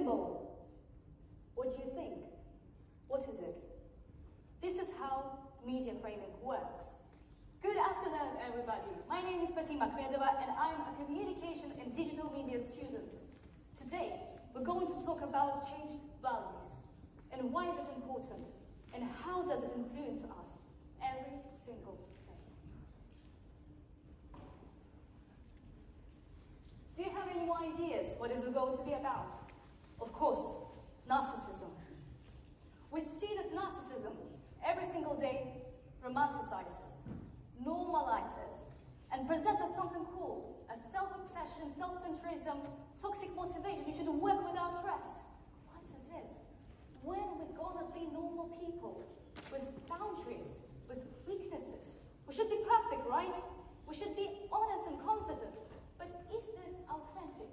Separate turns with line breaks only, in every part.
symbol. What do you think? What is it? This is how media framing works. Good afternoon, everybody. My name is Fatima Akhmedova, and I'm a communication and digital media student. Today, we're going to talk about changed values, and why is it important, and how does it influence us every single day. Do you have any more ideas what is it going to be about? Of course, narcissism. We see that narcissism every single day romanticizes, normalizes, and presents as something cool, as self-obsession, self-centrism, toxic motivation. You should work without trust. What is it? When we're gonna be normal people with boundaries, with weaknesses? We should be perfect, right? We should be honest and confident. But is this authentic?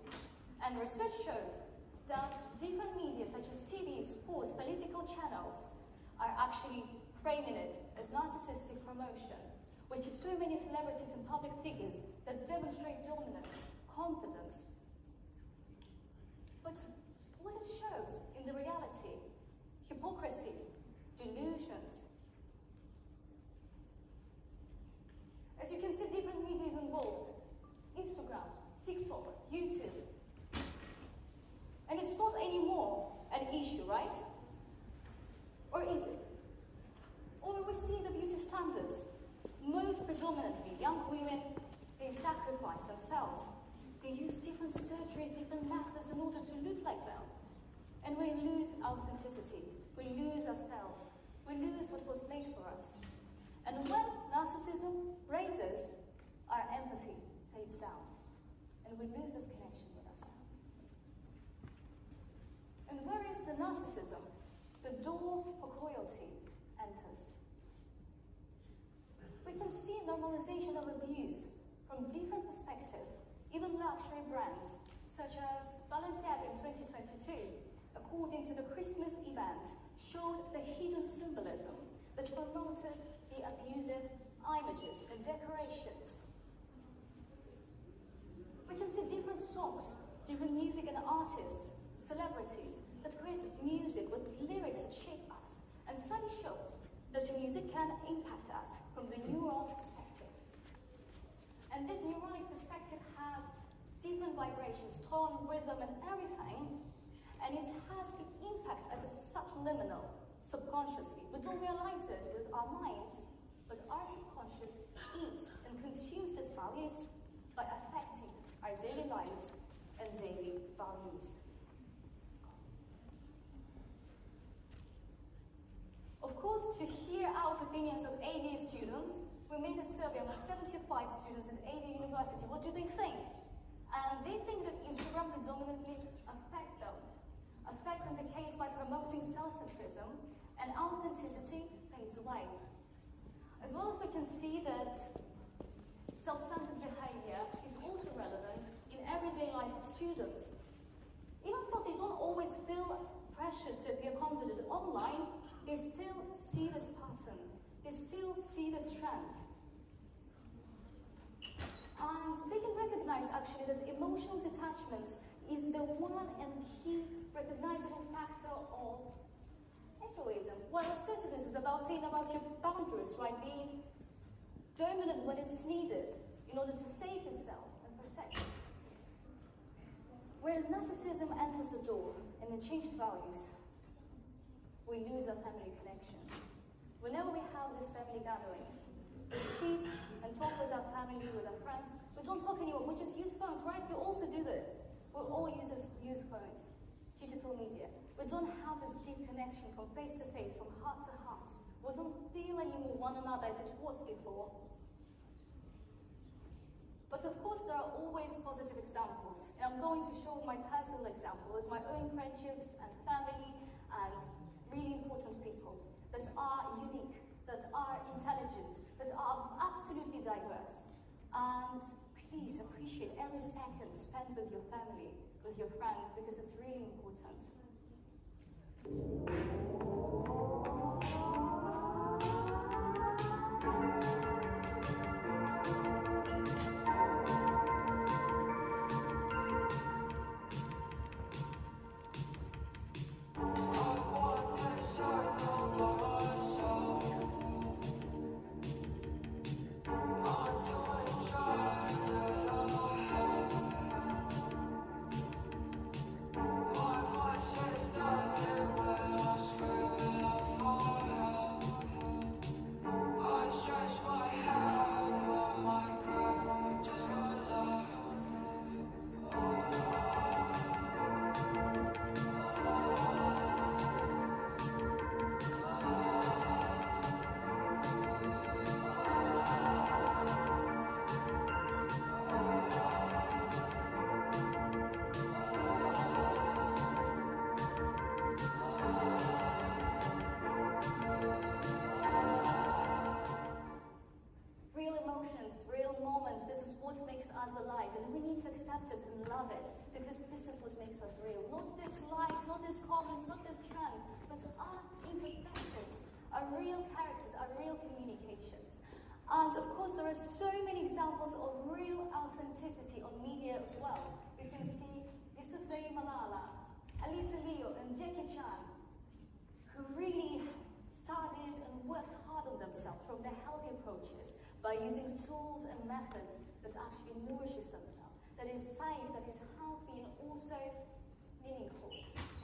And research shows that different media, such as TV, sports, political channels, are actually framing it as narcissistic promotion. We see so many celebrities and public figures that demonstrate dominance, confidence. But what it shows in the reality? Hypocrisy, delusions. As you can see, different media is involved. Instagram, TikTok, YouTube. And it's not anymore an issue, right? Or is it? Or we see the beauty standards. Most predominantly, young women, they sacrifice themselves. They use different surgeries, different methods in order to look like them. And we lose authenticity. We lose ourselves. We lose what was made for us. And when narcissism raises, our empathy fades down. And we lose this connection with ourselves. And where is the narcissism? The door for cruelty enters. We can see normalization of abuse from different perspectives. Even luxury brands, such as Balenciaga in 2022, according to the Christmas event, showed the hidden symbolism that promoted the abusive images and decorations. We can see different songs, different music and artists, celebrities that create music with lyrics that shape us. And study shows that music can impact us from the neural perspective. And this neuronic perspective has different vibrations, tone, rhythm, and everything. And it has the impact as a subliminal, subconsciously. We don't realize it with our minds, but our subconscious eats and consumes these values by affecting our daily lives and daily values. Of course, to hear out opinions of ADA students, we made a survey among 75 students at ADA University. What do they think? And they think that Instagram predominantly affecting the case by promoting self-centrism, and authenticity fades away. As well as we can see that self-centered behavior is also relevant in everyday life of students. Even though they don't always feel pressure to appear confident online, they still see this pattern. They still see this trend. And they can recognize actually that emotional detachment is the one and key recognizable factor of egoism. While assertiveness is about saying about your boundaries, right? Being dominant when it's needed in order to save yourself and protect. Where narcissism enters the door and the changed values, we lose our family connection. Whenever we have these family gatherings, we sit and talk with our family, with our friends. We don't talk anymore, we just use phones, right? We also do this. We all use phones, digital media. We don't have this deep connection from face to face, from heart to heart. We don't feel anymore one another as it was before. But of course, there are always positive examples. And I'm going to show my personal example with my own friendships and family and really important people that are unique, that are intelligent, that are absolutely diverse. And please appreciate every second spent with your family, with your friends, because it's really important. as a life, and we need to accept it and love it, because this is what makes us real. Not these likes, not these comments, not these trends, but our imperfections, our real characters, our real communications. And of course, there are so many examples of real authenticity on media as well. You can see Yusuf Zaid Malala, Alisa Leo, and Jackie Chan, who really studied and worked hard on themselves from their healthy approaches by using tools and methods that actually nourishes them now, that is safe, that is healthy, and also meaningful.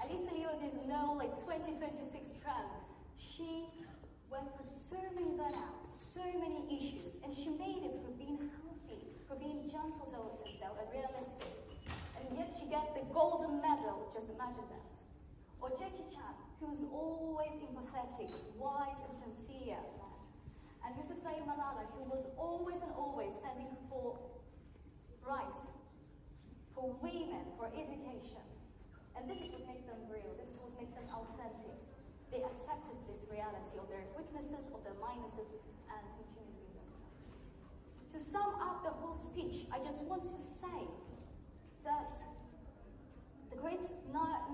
Alisa Leo, as you know, like 2026 trend, she went through so many burnouts, so many issues, and she made it for being healthy, for being gentle towards herself and realistic. And yet she got the golden medal, just imagine that. Or Jackie Chan, who's always empathetic, wise and sincere man. And Yusuf Zaid Malala, who was always and always standing for rights, for women, for education. And this is what makes them real, this is what makes them authentic. They accepted this reality of their weaknesses, of their minuses, and continued being themselves. To sum up the whole speech, I just want to say that the great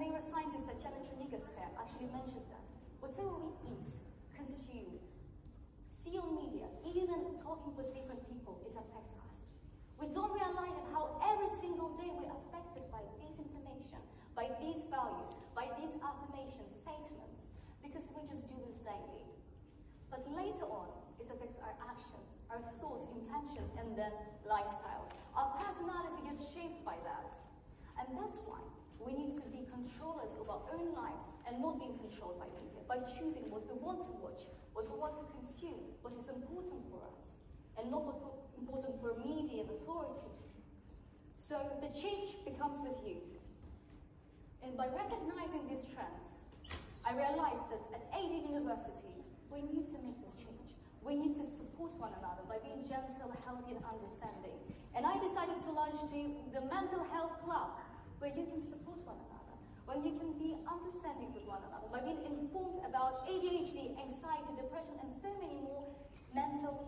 neuroscientist Tatjana Chernigevskaya actually mentioned that whatever we eat, consume, see on media, even talking with different people, it affects us. We don't realize it how every single day we're affected by this information, by these values, by these affirmations, statements, because we just do this daily. But later on, it affects our actions, our thoughts, intentions, and then lifestyles. Our personality gets shaped by that. And that's why we need to be controllers of our own lives and not being controlled by media, by choosing what we want to watch, what we want to consume, what is important for us, and not what's important for media and authorities. So the change becomes with you. And by recognizing these trends, I realized that at AD University, we need to make this change. We need to support one another by being gentle, healthy, and understanding. And I decided to launch the Mental Health Club, where you can support one another, when you can be understanding with one another, by being informed about ADHD, anxiety, depression, and so many more mental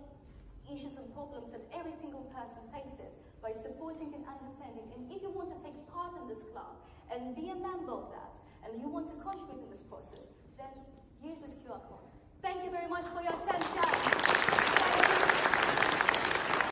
issues and problems that every single person faces, by supporting and understanding. And if you want to take part in this club and be a member of that, and you want to contribute in this process, then use this QR code. Thank you very much for your attention.